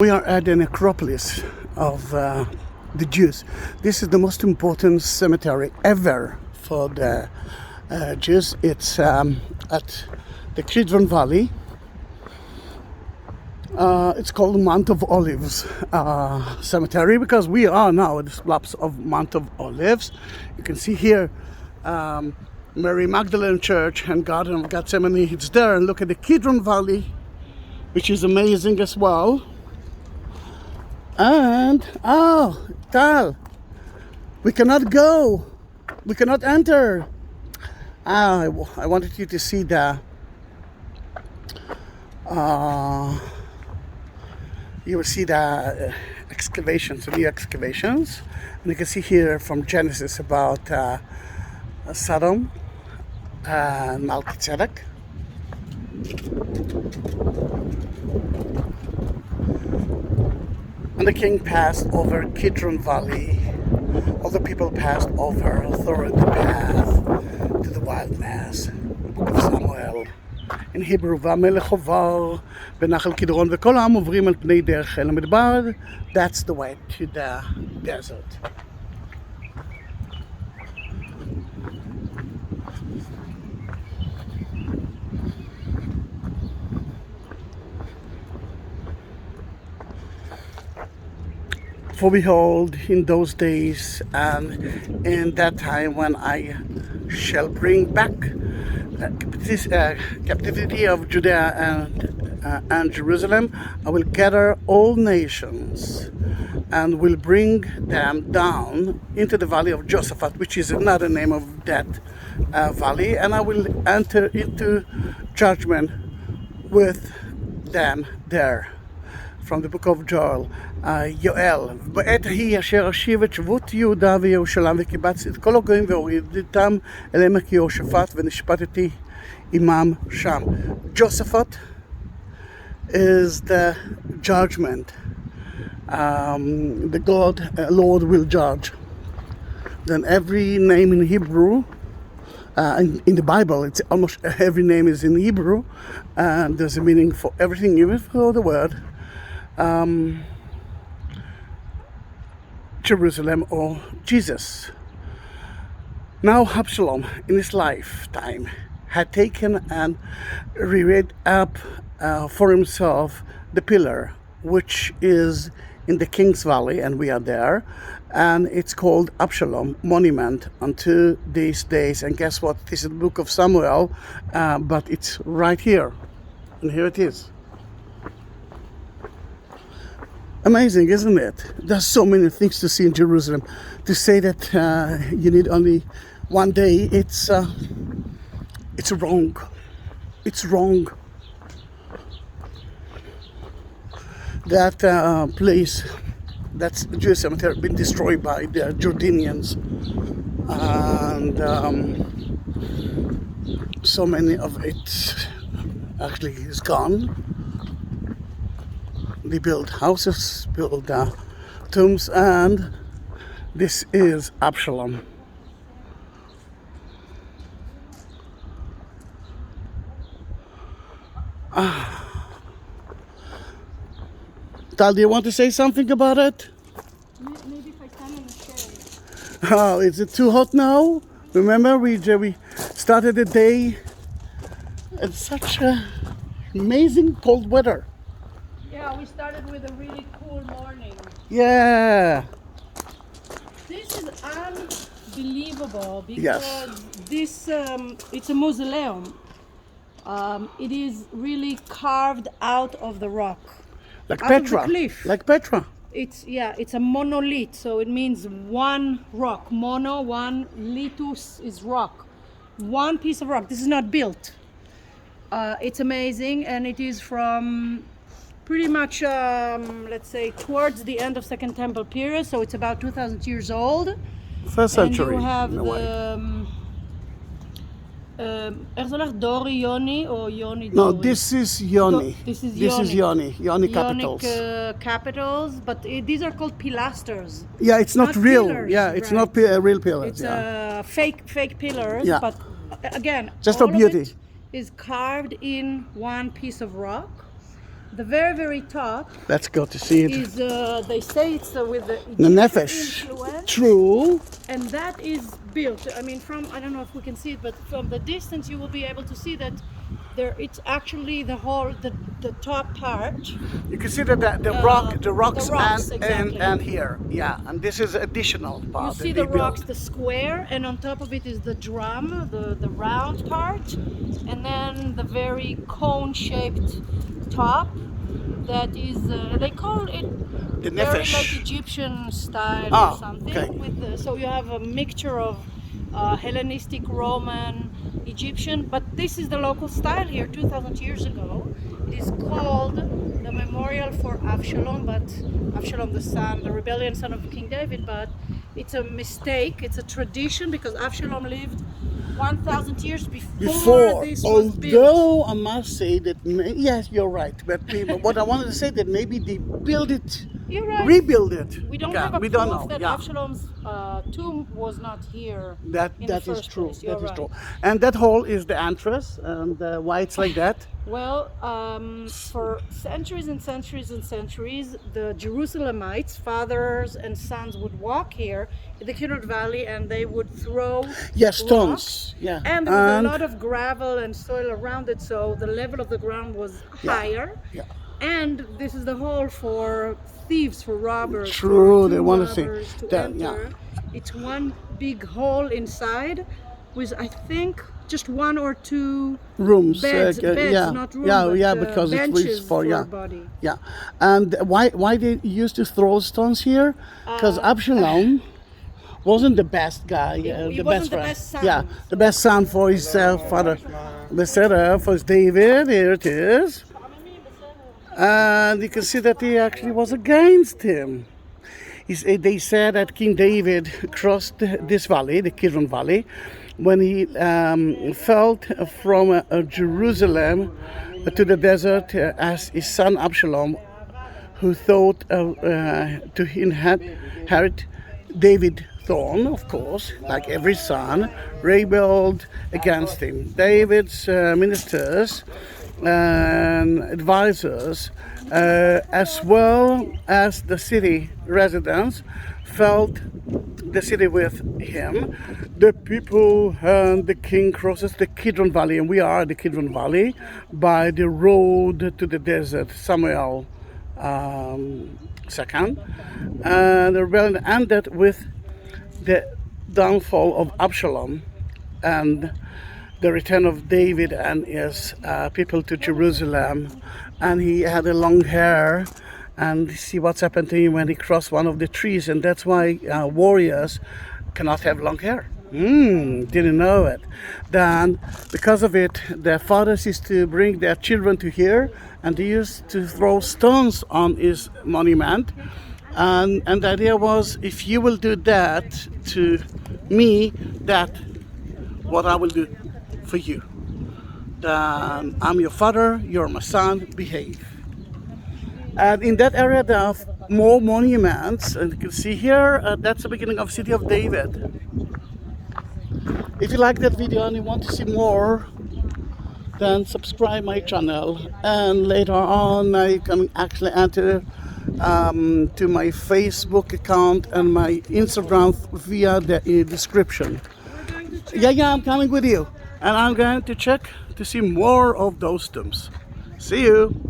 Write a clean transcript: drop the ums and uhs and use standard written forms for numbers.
We are at the necropolis of the Jews. This is the most important cemetery ever for the Jews. It's at the Kidron Valley. It's called Mount of Olives Cemetery because we are now at the slopes of Mount of Olives. You can see here Mary Magdalene Church and Garden of Gethsemane. It's there, and look at the Kidron Valley, which is amazing as well. And Tal, we cannot go, we cannot enter. I wanted you to see the you will see the excavations, the new excavations, and you can see here from Genesis about Sodom and Melchizedek. And the king passed over Kidron Valley. All the people passed over through the path to the wilderness. The book of Samuel. In Hebrew, והמלך עבר בנחל קדרון וכל העם עוברים על פני דרך אל המדבר. That's the way to the desert. For behold, in those days and in that time when I shall bring back this captivity of Judea and Jerusalem, I will gather all nations and will bring them down into the valley of Jehoshaphat, which is another name of that valley, and I will enter into judgment with them there. From the book of Joel, יואל, בעת ההיא אשר אשיב את שבות יהודה וירושלים וקיבצתי את כל הגויים והורידתם אל עמק יהושפט ונשפטתי עמם שם. Jehoshaphat is the judgment. The Lord will judge. Then every name in Hebrew, in the Bible, it's almost every name is in Hebrew, and there's a meaning for everything, even for the word. Jerusalem or Jesus. Now Absalom in his lifetime had taken and reared up for himself the pillar which is in the King's Valley, and we are there, and it's called Absalom Monument unto these days. And guess what? This is the book of Samuel, but it's right here, and here it is. Amazing, isn't it? There's so many things to see in Jerusalem. To say that you need only one day, it's wrong. It's wrong. That place, that's the Jewish cemetery, been destroyed by the Jordanians, and so many of it actually is gone. They build houses, build tombs, and this is Absalom. Tal, do you want to say something about it? Maybe if I stand on the shade. Oh, is it too hot now? Remember, we started the day in such amazing cold weather. Yeah, we started with a really cool morning. Yeah. This is unbelievable because Yes. this it's a mausoleum. It is really carved out of the rock. Like Out of the Petra. cliff. Like Petra. It's a monolith, so it means one rock. Mono, one, lithos is rock. One piece of rock. This is not built. It's amazing, and it is from pretty much, let's say, towards the end of Second Temple period, so it's about 2,000 years old. First century. And you have in a way. איך זה הולך? דורי יוני או יוני No, דורי? this is Yoni. This is This is Yoni. Yoni capitals. Ionic capitals, but these are called pilasters. Yeah, it's not real. Pillars, Yeah, it's right. not real pillars. It's Yeah. fake pillars, Yeah. but again, Just all for of beauty. it is carved in one piece of rock. The very, very top Let's go to see it. is, they say it's with the The Egyptian nefesh. influence. True. And that is built, I mean, from, I don't know if we can see it, but from the distance you will be able to see that there, it's actually the whole, the top part. You can see that the rocks, rocks, and, exactly. and here, yeah, and this is additional You part. see that the they rocks, built. the square, and on top of it is the drum, the round part, and then the very cone-shaped top. That is, they call it The very nefesh. like Egyptian style Ah, or something. okay. With the, so you have a mixture of Hellenistic, Roman, Egyptian, but this is the local style here 2,000 years ago. It is called the Memorial for Absalom, but Absalom the son, the rebellion son of King David, but it's a mistake, it's a tradition because Absalom lived 1,000 years before this was built. Although I must say that, yes, you're right, but what I wanted to say that maybe they built it, You're right. rebuild it. We don't Yeah, have a we proof don't know. that Yeah. Absalom's tomb was not here. That in that the is first true. place. You're That is right. true. And that hole is the entrance, and why it's like that. Well, for centuries and centuries and centuries, the Jerusalemites, fathers and sons, would walk here in the Kidron Valley, and they would throw Yeah, stones. rocks. Yeah, And there was a lot of gravel and soil around it, so the level of the ground was higher. yeah. And this is the hole for thieves, for robbers. True, for they tomb want to see robbers to that, enter. yeah. It's one big hole inside with, I think, just one or two Rooms. beds, yeah, not rooms, yeah, but, yeah, because it was benches for yeah, body. yeah. And why they used to throw stones here? Because Absalom wasn't the best guy, He the wasn't best the friend. best son. Yeah, the best son for his father. Beseda for David. Here it is. And you can see that he actually was against him. They said that King David crossed this valley, the Kidron Valley, when he felt from Jerusalem to the desert as his son Absalom, who thought to inherit David's throne, of course, like every son, rebelled against him. David's ministers and advisors, as well as the city residents, felt the city with him. The people and the king crosses the Kidron Valley, and we are the Kidron Valley, by the road to the desert, Samuel second. And the rebellion ended with the downfall of Absalom and the return of David and his people to Jerusalem. And he had a long hair, and see what's happened to him when he crossed one of the trees, and that's why warriors cannot have long hair. Didn't know it. Then, because of it, their fathers used to bring their children to here, and they used to throw stones on his monument. And the idea was, if you will do that to me, that what I will do for you. Then I'm your father, you're my son, behave. And in that area there are more monuments, and you can see here, that's the beginning of City of David. If you like that video and you want to see more, then subscribe my channel, and later on I can actually enter to my Facebook account and my Instagram via the description. Yeah, I'm coming with you, and I'm going to check to see more of those tombs. See you.